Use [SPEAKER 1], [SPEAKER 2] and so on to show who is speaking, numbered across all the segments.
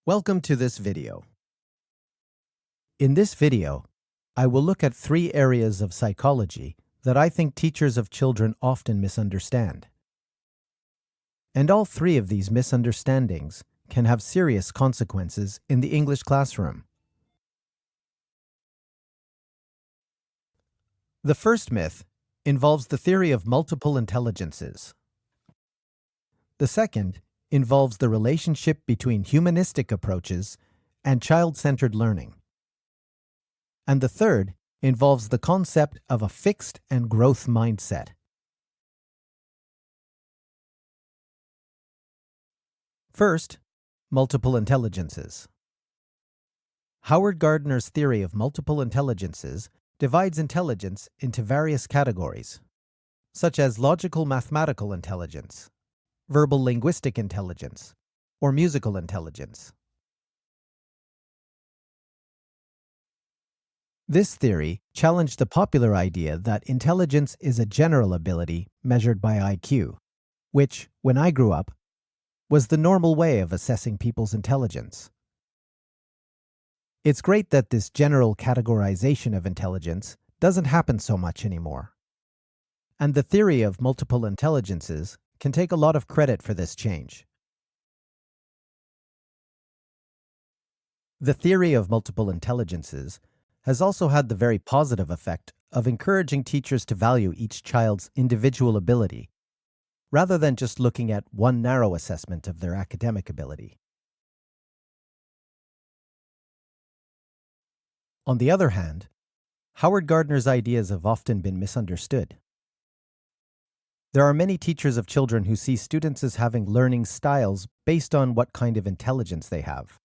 [SPEAKER 1] Welcome to this video. In this video, I will look at 3 areas of psychology that I think teachers of children often misunderstand. And all 3 of these misunderstandings can have serious consequences in the English classroom. The first myth involves the theory of multiple intelligences. The second involves the relationship between humanistic approaches and child-centered learning. And the third involves the concept of a fixed and growth mindset. First, multiple intelligences. Howard Gardner's theory of multiple intelligences divides intelligence into various categories, such as logical mathematical intelligence, verbal linguistic intelligence, or musical intelligence. This theory challenged the popular idea that intelligence is a general ability measured by IQ, which, when I grew up, was the normal way of assessing people's intelligence. It's great that this general categorization of intelligence doesn't happen so much anymore. And the theory of multiple intelligences can take a lot of credit for this change. The theory of multiple intelligences has also had the very positive effect of encouraging teachers to value each child's individual ability, rather than just looking at one narrow assessment of their academic ability. On the other hand, Howard Gardner's ideas have often been misunderstood. There are many teachers of children who see students as having learning styles based on what kind of intelligence they have.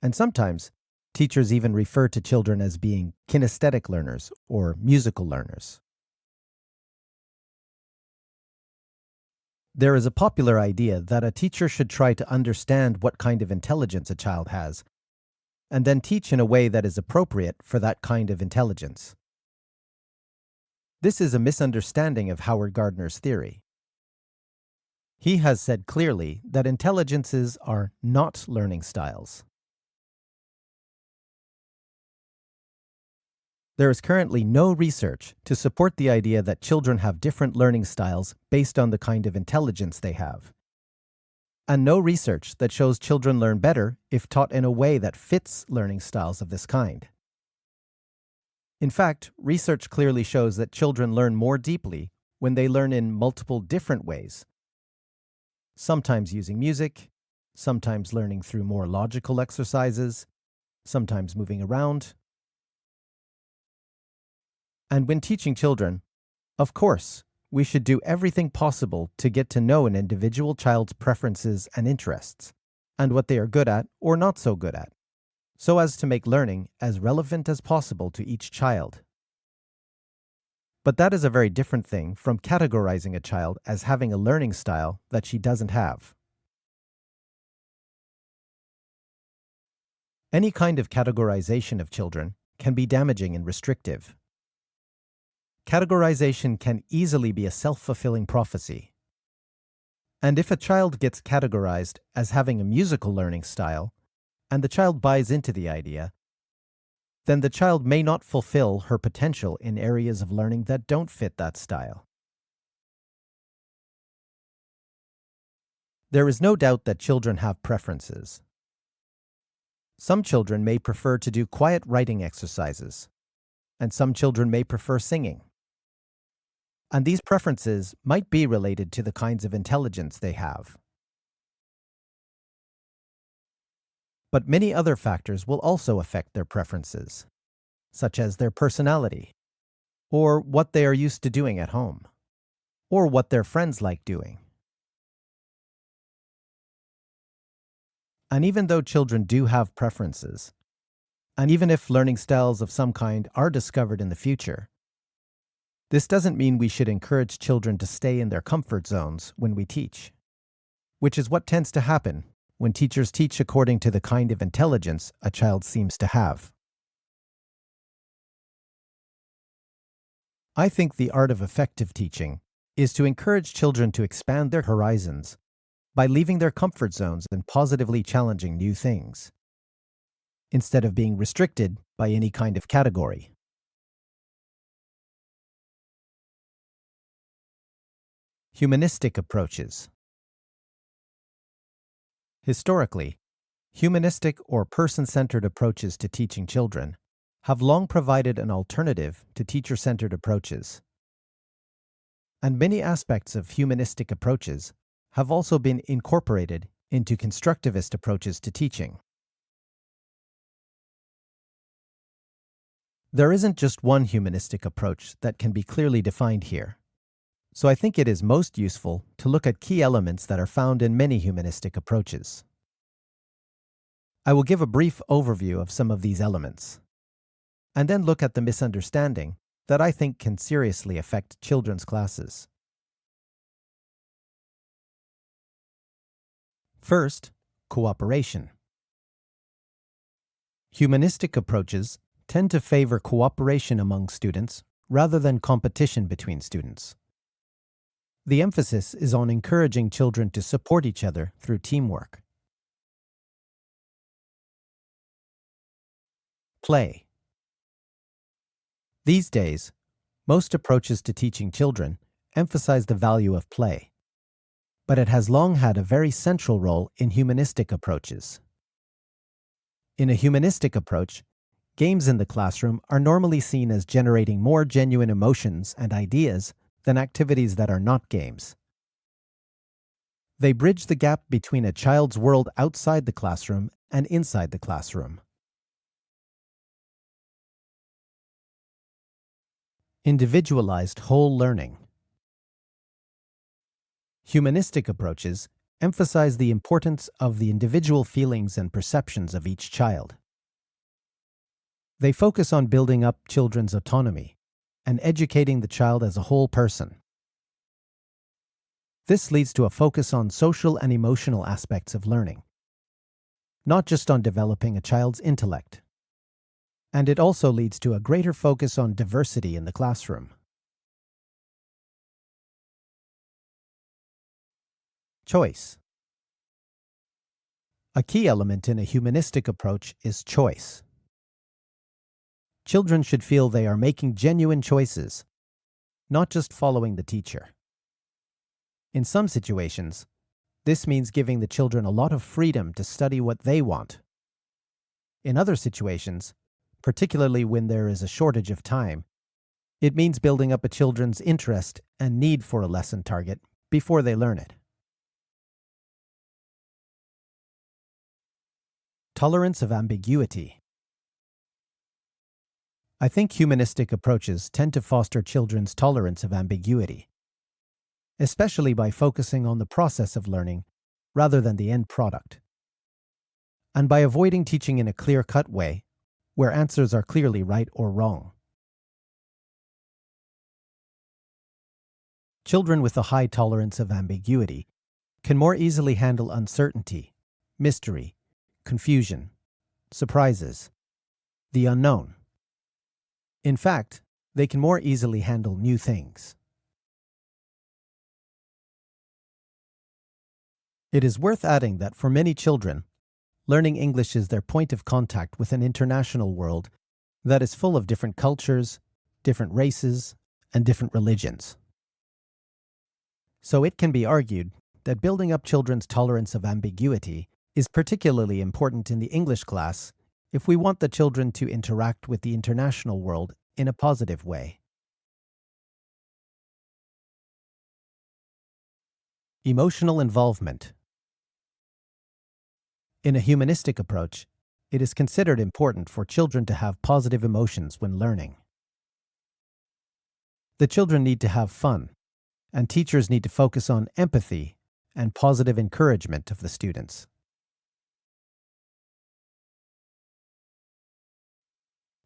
[SPEAKER 1] And sometimes, teachers even refer to children as being kinesthetic learners or musical learners. There is a popular idea that a teacher should try to understand what kind of intelligence a child has, and then teach in a way that is appropriate for that kind of intelligence. This is a misunderstanding of Howard Gardner's theory. He has said clearly that intelligences are not learning styles. There is currently no research to support the idea that children have different learning styles based on the kind of intelligence they have, and no research that shows children learn better if taught in a way that fits learning styles of this kind. In fact, research clearly shows that children learn more deeply when they learn in multiple different ways, sometimes using music, sometimes learning through more logical exercises, sometimes moving around. And when teaching children, of course, we should do everything possible to get to know an individual child's preferences and interests, and what they are good at or not so good at, so as to make learning as relevant as possible to each child. But that is a very different thing from categorizing a child as having a learning style that she doesn't have. Any kind of categorization of children can be damaging and restrictive. Categorization can easily be a self-fulfilling prophecy. And if a child gets categorized as having a musical learning style, and the child buys into the idea, then the child may not fulfill her potential in areas of learning that don't fit that style. There is no doubt that children have preferences. Some children may prefer to do quiet writing exercises, and some children may prefer singing. And these preferences might be related to the kinds of intelligence they have. But many other factors will also affect their preferences, such as their personality, or what they are used to doing at home, or what their friends like doing. And even though children do have preferences, and even if learning styles of some kind are discovered in the future, this doesn't mean we should encourage children to stay in their comfort zones when we teach, which is what tends to happen when teachers teach according to the kind of intelligence a child seems to have. I think the art of effective teaching is to encourage children to expand their horizons by leaving their comfort zones and positively challenging new things, instead of being restricted by any kind of category. Humanistic approaches. Historically, humanistic or person-centered approaches to teaching children have long provided an alternative to teacher-centered approaches. And many aspects of humanistic approaches have also been incorporated into constructivist approaches to teaching. There isn't just one humanistic approach that can be clearly defined here, so I think it is most useful to look at key elements that are found in many humanistic approaches. I will give a brief overview of some of these elements, and then look at the misunderstanding that I think can seriously affect children's classes. First, cooperation. Humanistic approaches tend to favor cooperation among students rather than competition between students. The emphasis is on encouraging children to support each other through teamwork. Play. These days, most approaches to teaching children emphasize the value of play, but it has long had a very central role in humanistic approaches. In a humanistic approach, games in the classroom are normally seen as generating more genuine emotions and ideas than activities that are not games. They bridge the gap between a child's world outside the classroom and inside the classroom. Individualized whole learning. Humanistic approaches emphasize the importance of the individual feelings and perceptions of each child. They focus on building up children's autonomy and educating the child as a whole person. This leads to a focus on social and emotional aspects of learning, not just on developing a child's intellect. And it also leads to a greater focus on diversity in the classroom. Choice. A key element in a humanistic approach is choice. Children should feel they are making genuine choices, not just following the teacher. In some situations, this means giving the children a lot of freedom to study what they want. In other situations, particularly when there is a shortage of time, it means building up a children's interest and need for a lesson target before they learn it. Tolerance of ambiguity. I think humanistic approaches tend to foster children's tolerance of ambiguity, especially by focusing on the process of learning rather than the end product, and by avoiding teaching in a clear-cut way where answers are clearly right or wrong. Children with a high tolerance of ambiguity can more easily handle uncertainty, mystery, confusion, surprises, the unknown. In fact, they can more easily handle new things. It is worth adding that for many children, learning English is their point of contact with an international world that is full of different cultures, different races, and different religions. So it can be argued that building up children's tolerance of ambiguity is particularly important in the English class if we want the children to interact with the international world in a positive way. Emotional involvement. In a humanistic approach, it is considered important for children to have positive emotions when learning. The children need to have fun, and teachers need to focus on empathy and positive encouragement of the students.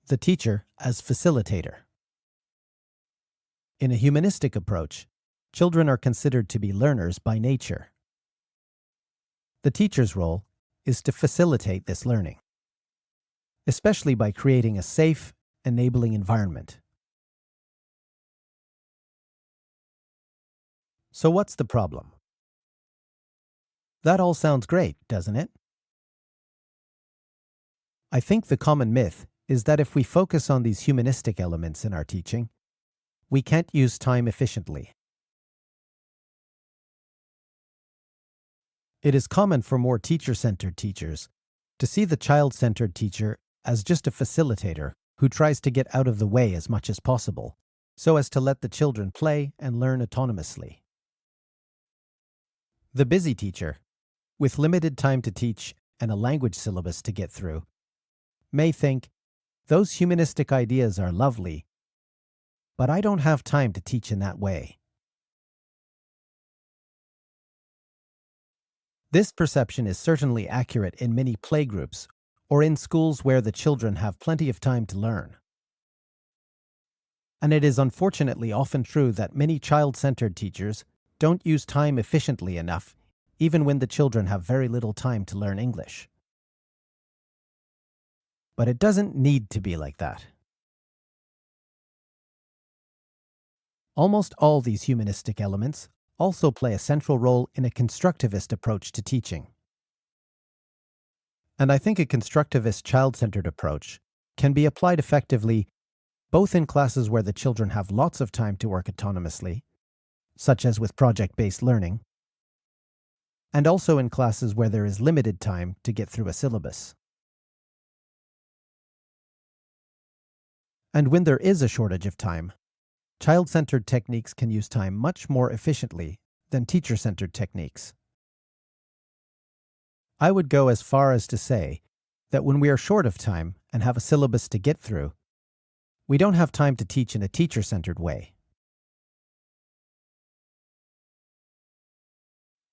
[SPEAKER 1] The teacher as facilitator. In a humanistic approach, children are considered to be learners by nature. The teacher's role is to facilitate this learning, especially by creating a safe, enabling environment. So what's the problem? That all sounds great, doesn't it? I think the common myth is that if we focus on these humanistic elements in our teaching, we can't use time efficiently. It is common for more teacher-centered teachers to see the child-centered teacher as just a facilitator who tries to get out of the way as much as possible, so as to let the children play and learn autonomously. The busy teacher, with limited time to teach and a language syllabus to get through, may think, those humanistic ideas are lovely, but I don't have time to teach in that way. This perception is certainly accurate in many playgroups or in schools where the children have plenty of time to learn. And it is unfortunately often true that many child-centered teachers don't use time efficiently enough, even when the children have very little time to learn English. But it doesn't need to be like that. Almost all these humanistic elements also play a central role in a constructivist approach to teaching. And I think a constructivist child-centered approach can be applied effectively both in classes where the children have lots of time to work autonomously, such as with project-based learning, and also in classes where there is limited time to get through a syllabus. And when there is a shortage of time, child-centered techniques can use time much more efficiently than teacher-centered techniques. I would go as far as to say that when we are short of time and have a syllabus to get through, we don't have time to teach in a teacher-centered way.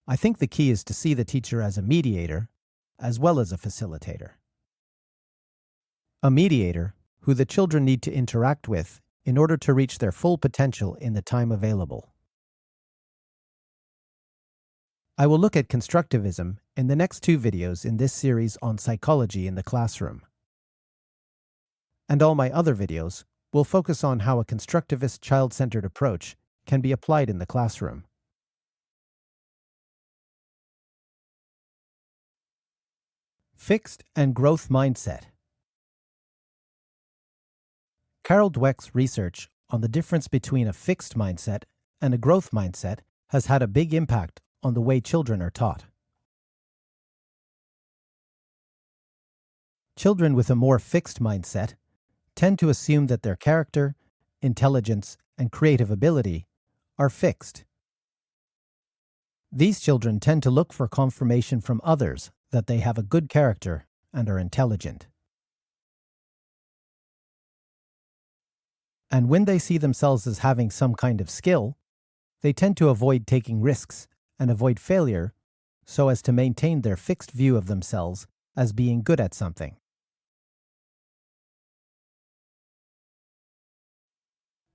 [SPEAKER 1] I think the key is to see the teacher as a mediator as well as a facilitator. A mediator who the children need to interact with in order to reach their full potential in the time available. I will look at constructivism in the next 2 videos in this series on psychology in the classroom. And all my other videos will focus on how a constructivist child-centered approach can be applied in the classroom. Fixed and growth mindset. Carol Dweck's research on the difference between a fixed mindset and a growth mindset has had a big impact on the way children are taught. Children with a more fixed mindset tend to assume that their character, intelligence, and creative ability are fixed. These children tend to look for confirmation from others that they have a good character and are intelligent. And when they see themselves as having some kind of skill, they tend to avoid taking risks and avoid failure so as to maintain their fixed view of themselves as being good at something.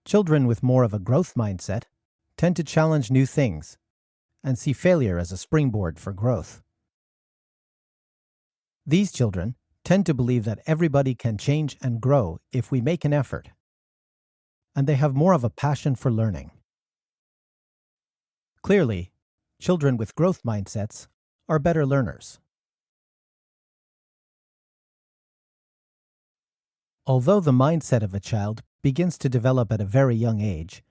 [SPEAKER 1] Children with more of a growth mindset tend to challenge new things and see failure as a springboard for growth. These children tend to believe that everybody can change and grow if we make an effort, and they have more of a passion for learning. Clearly, children with growth mindsets are better learners. Although the mindset of a child begins to develop at a very young age,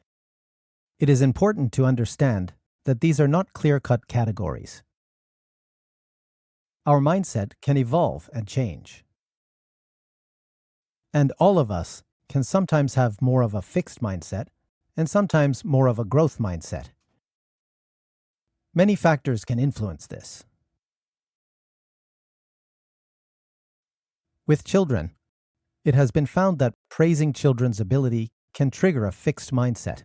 [SPEAKER 1] it is important to understand that these are not clear-cut categories. Our mindset can evolve and change. And all of us can sometimes have more of a fixed mindset and sometimes more of a growth mindset. Many factors can influence this. With children, it has been found that praising children's ability can trigger a fixed mindset.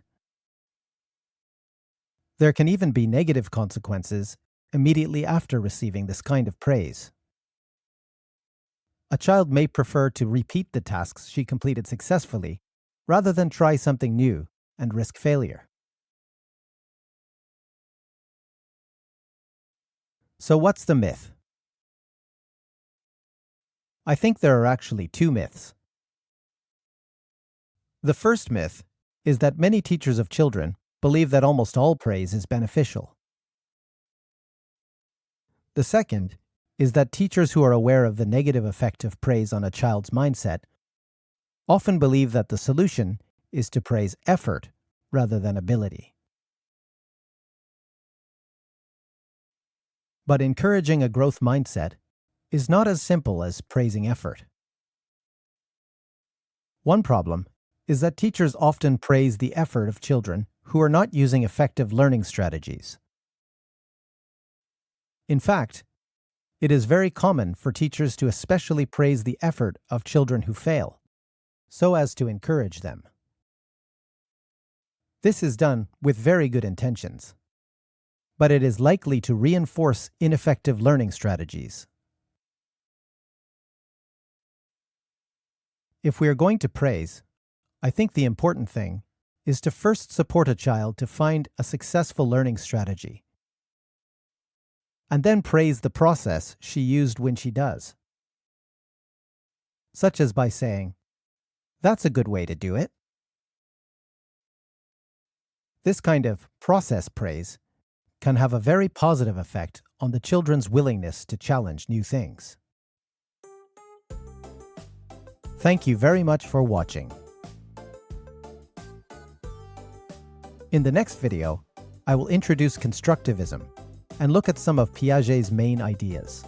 [SPEAKER 1] There can even be negative consequences immediately after receiving this kind of praise. A child may prefer to repeat the tasks she completed successfully rather than try something new and risk failure. So what's the myth? I think there are actually 2 myths. The first myth is that many teachers of children believe that almost all praise is beneficial. The second is that teachers who are aware of the negative effect of praise on a child's mindset often believe that the solution is to praise effort rather than ability. But encouraging a growth mindset is not as simple as praising effort. One problem is that teachers often praise the effort of children who are not using effective learning strategies. In fact, it is very common for teachers to especially praise the effort of children who fail, so as to encourage them. This is done with very good intentions, but it is likely to reinforce ineffective learning strategies. If we are going to praise, I think the important thing is to first support a child to find a successful learning strategy, and then praise the process she used when she does, such as by saying, "That's a good way to do it." This kind of process praise can have a very positive effect on the children's willingness to challenge new things. Thank you very much for watching. In the next video, I will introduce constructivism and look at some of Piaget's main ideas.